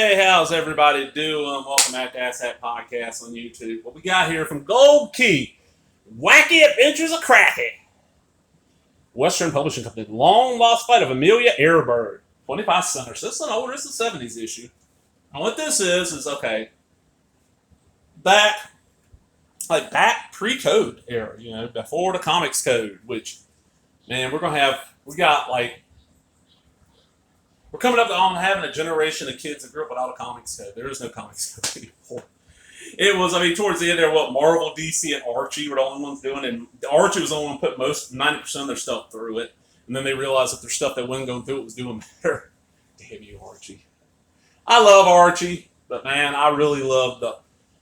Hey, how's everybody doing? Welcome back to Ask That Podcast on YouTube. What we got here from Gold Key, Wacky Adventures of Cracky. Western Publishing Company, Long Lost Flight of Amelia Airbird, 25 cents. So this is an older, this is a 70s issue. And what this is okay, back pre-code era, before the comics code, which, man, we're coming up on having a generation of kids that grew up without a comics code. There is no comics code anymore. It was, towards the end there, Marvel, DC, and Archie were the only ones doing it. And Archie was the only one who put 90% of their stuff through it. And then they realized that their stuff that wasn't going through it was doing better. Damn you, Archie. I love Archie, but man, I really love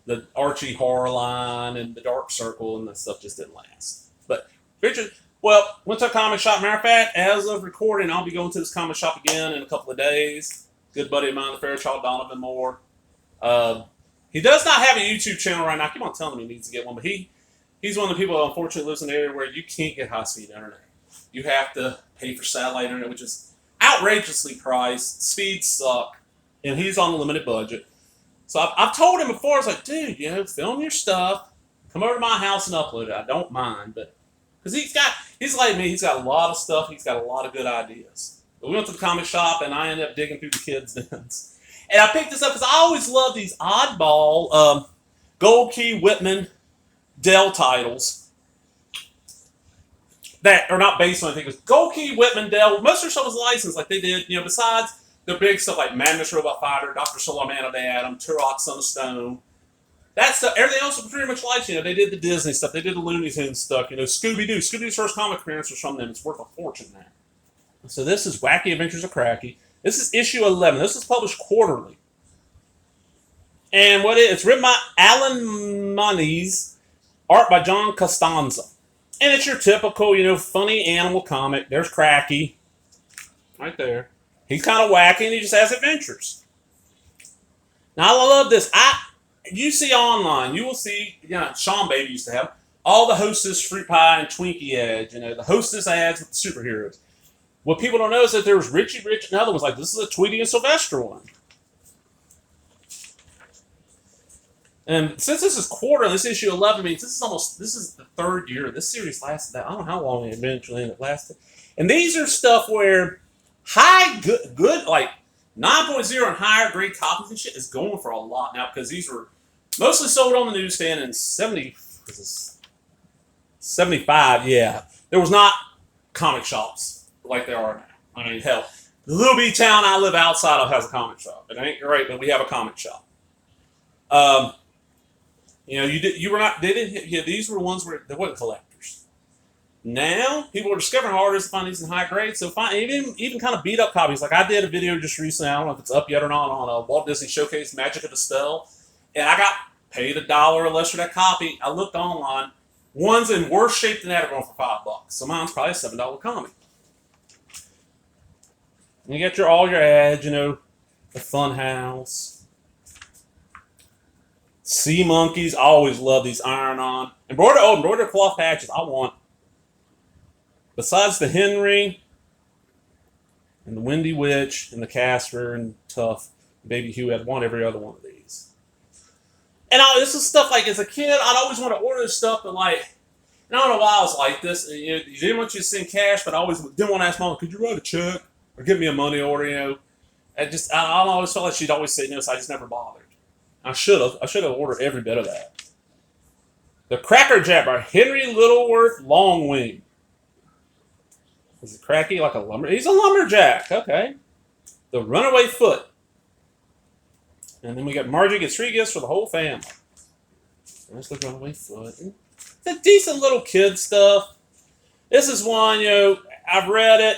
the Archie horror line and the Dark Circle, and that stuff just didn't last. But, Richard, went to a comic shop. Matter of fact, as of recording, I'll be going to this comic shop again in a couple of days. Good buddy of mine, the Fairchild Donovan Moore. He does not have a YouTube channel right now. I keep on telling him he needs to get one, but he's one of the people that unfortunately lives in an area where you can't get high-speed internet. You have to pay for satellite internet, which is outrageously priced. Speeds suck, and he's on a limited budget. So I've told him before, I was like, dude, film your stuff, come over to my house and upload it. I don't mind, but because he's like me, he's got a lot of stuff, he's got a lot of good ideas. But we went to the comic shop, and I ended up digging through the kids' dens. And I picked this up because I always love these oddball Gold Key, Whitman, Dell titles that are not based on anything. It was Gold Key, Whitman, Dell. Most of their stuff was licensed like they did, besides the big stuff like Madness Robot Fighter, Dr. Solar Man of the Atom, Turok, Son of Stone. That stuff, everything else was pretty much licensed. They did the Disney stuff, they did the Looney Tunes stuff, Scooby-Doo. Scooby-Doo's first comic appearance was from them. It's worth a fortune now. So this is Wacky Adventures of Cracky. This is issue 11. This is published quarterly. And it's written by Alan Moniz, art by John Costanza. And it's your typical, funny animal comic. There's Cracky. Right there. He's kind of wacky and he just has adventures. Now I love this. You see online, you will see, Sean Baby used to have all the Hostess, Fruit Pie, and Twinkie Edge, the Hostess ads with the superheroes. What people don't know is that there was Richie Rich and other ones, like this is a Tweety and Sylvester one. And since this is quarterly, this issue 11 means this is the third year. This series lasted I don't know how long it eventually ended up lasting. And these are stuff where good like 9.0 and higher grade copies and shit is going for a lot now because these were mostly sold on the newsstand in 75, yeah. There was not comic shops like there are now. Hell, the little bitty town I live outside of has a comic shop. It ain't great, but we have a comic shop. These were ones where they weren't collectors. Now, people are discovering harder to find these in high grades, so even kind of beat up copies. Like I did a video just recently, I don't know if it's up yet or not, on a Walt Disney Showcase Magic of the Spell, and I got paid $1 or less for that copy. I looked online, ones in worse shape than that are going for $5. So mine's probably a $7 comic. You get all your ads, the Fun House. Sea Monkeys, I always love these iron-on. Embroidered cloth patches, I want. Besides the Henry, and the Windy Witch, and the Casper, and Tough, Baby Hugh, I'd want every other one of these. And this is stuff like, as a kid, I'd always want to order this stuff, but I don't know why I was like this. You didn't want you to send cash, but I always didn't want to ask Mom, could you write a check? Or give me a money order, I always felt like she'd always say no, so I just never bothered. I should have ordered every bit of that. The Cracker Jack by Henry Littleworth Longwing. Is it Cracky like a lumber? He's a lumberjack, okay. The Runaway Foot. And then we got Margie gets 3 gifts for the whole family. There's the Runaway Foot. It's a decent little kid stuff. This is one, I've read it.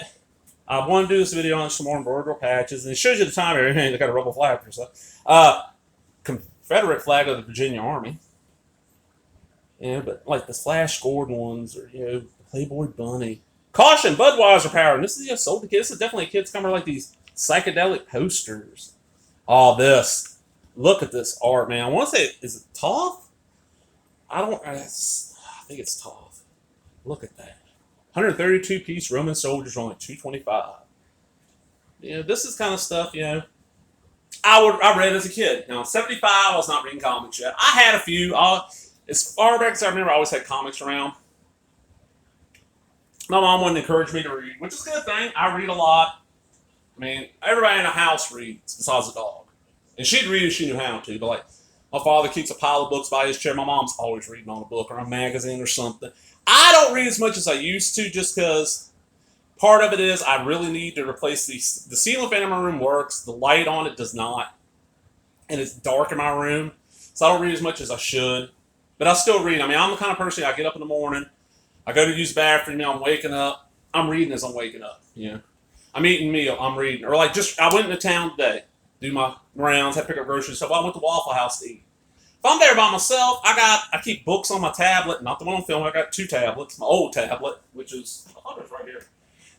I want to do this video on some more embroidered patches, and it shows you the time and everything. They got a rebel flag or stuff. Confederate flag of the Virginia Army. But like the Flash Gordon ones, or the Playboy Bunny. Caution, Budweiser power. And this is sold to kids. This is definitely a kid's comer, like these psychedelic posters. All this. Look at this art, man. I want to say, is it Toth? I think it's Toth. Look at that. 132-piece Roman soldiers are only $225. This is kind of stuff, I I read as a kid. Now, 75, I was not reading comics yet. I had a few. As far back as I remember, I always had comics around. My mom wouldn't encourage me to read, which is a good thing. I read a lot. I mean, everybody in the house reads besides the dog. And she'd read if she knew how to. But, like, my father keeps a pile of books by his chair. My mom's always reading on a book or a magazine or something. I don't read as much as I used to just because part of it is I really need to replace the ceiling fan in my room works. The light on it does not. And it's dark in my room. So I don't read as much as I should. But I still read. I mean, I'm the kind of person, I get up in the morning. I go to use the bathroom, I'm waking up. I'm reading as I'm waking up. I'm eating meal, I'm reading. Or like I went into town today, do my rounds, had to pick up groceries. So I went to Waffle House to eat. If I'm there by myself, I keep books on my tablet, not the one on film. I got 2 tablets. My old tablet, which is right here.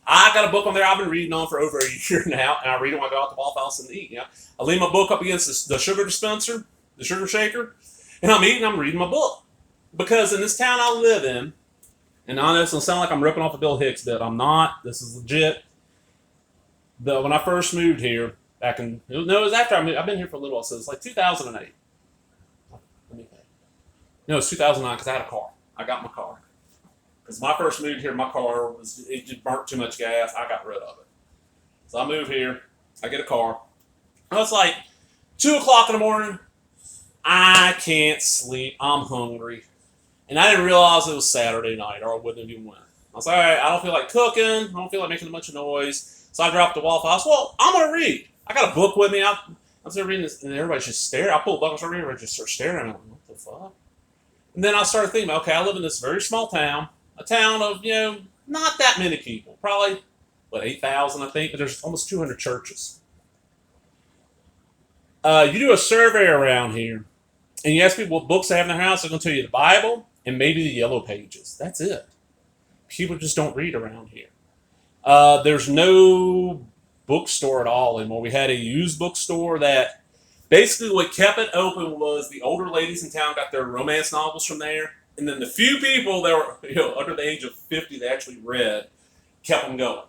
I got a book on there I've been reading on for over a year now, and I read it when I go out to Waffle House and eat. I leave my book up against the sugar dispenser, the sugar shaker, and I'm eating. I'm reading my book because in this town I live in. And I know it's going to sound like I'm ripping off a Bill Hicks bit. I'm not. This is legit. When I first moved here, it was after I moved. I've been here for a little while, so it's like 2008. No, it's 2009 because I had a car. I got my car. Because when I first moved here, my car it just burnt too much gas. I got rid of it. So I move here. I get a car. And it's like 2 o'clock in the morning. I can't sleep. I'm hungry. And I didn't realize it was Saturday night, or I wouldn't have even went. I was like, all right, I don't feel like cooking. I don't feel like making a bunch of noise. So I dropped the Waffle House. Well, I'm going to read. I got a book with me. I'm still reading this, and everybody's just staring. I pull a book and start reading, everybody just starts staring at me. I'm like, what the fuck? And then I started thinking, okay, I live in this very small town, a town of, not that many people. Probably, 8,000, I think, but there's almost 200 churches. You do a survey around here, and you ask people what books they have in their house, they're going to tell you the Bible, and maybe the Yellow Pages. That's it. People just don't read around here. There's no bookstore at all anymore. We had a used bookstore that basically what kept it open was the older ladies in town got their romance novels from there. And then the few people that were under the age of 50 that actually read kept them going.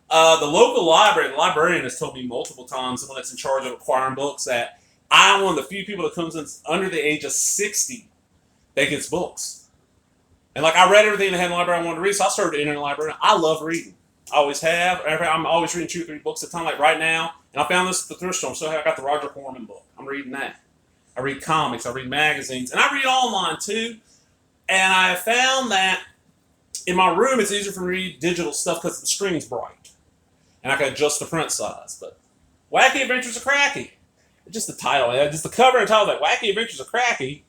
The local library, the librarian has told me multiple times, the one that's in charge of acquiring books, that I'm one of the few people that comes in under the age of 60 that gets books. And like I read everything they had in the library I wanted to read, so I started entering the library. I love reading. I always have. I'm always reading 2 or 3 books at a time, like right now. And I found this at the thrift store, so I got the Roger Corman book. I'm reading that. I read comics, I read magazines, and I read online too. And I found that in my room it's easier for me to read digital stuff because the screen's bright. And I can adjust the print size. But Wacky Adventures of Cracky. Just the title, just the cover and title, like Wacky Adventures of Cracky.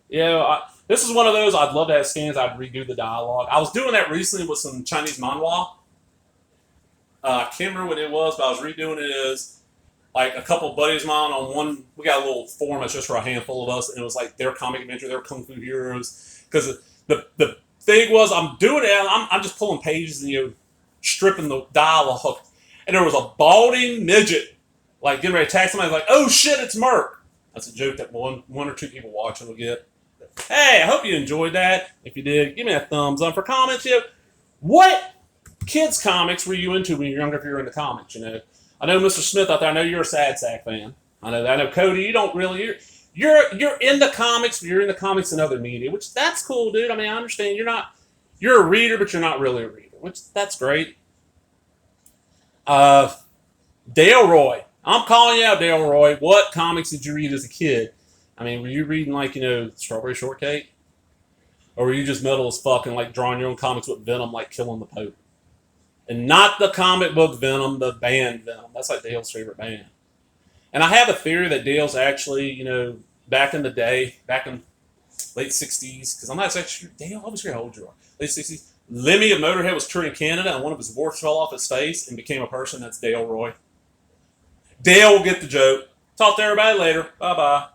This is one of those I'd love to have scans. I'd redo the dialogue. I was doing that recently with some Chinese manhwa. I can't remember what it was, but I was redoing it as like a couple buddies of mine on one. We got a little forum that's just for a handful of us, and it was like their comic adventure, their kung fu heroes. Because the thing was, I'm doing it, I'm just pulling pages and stripping the dialogue, and there was a balding midget like getting ready to attack somebody. Like, oh shit, it's Merc. That's a joke that one or 2 people watching will get. Hey, I hope you enjoyed that. If you did, give me a thumbs up. For comments, what kids comics were you into when you were younger? If you were into comics, I know Mr. Smith out there. I know you're a Sad Sack fan. I know that. I know Cody. You don't really. You're into comics, but you're into comics and other media, which that's cool, dude. I mean, I understand you're a reader, but you're not really a reader, which that's great. Dale Roy. I'm calling you out, Dale Roy. What comics did you read as a kid? I mean, were you reading like, Strawberry Shortcake? Or were you just metal as fuck and like drawing your own comics with Venom, like killing the Pope? And not the comic book Venom, the band Venom. That's like Dale's favorite band. And I have a theory that Dale's actually, back in the day, back in late 60s, because I'm not exactly sure, Dale, I was sure how old you are. Late 60s. Lemmy of Motorhead was touring Canada and one of his warts fell off his face and became a person. That's Dale Roy. Dale will get the joke. Talk to everybody later. Bye-bye.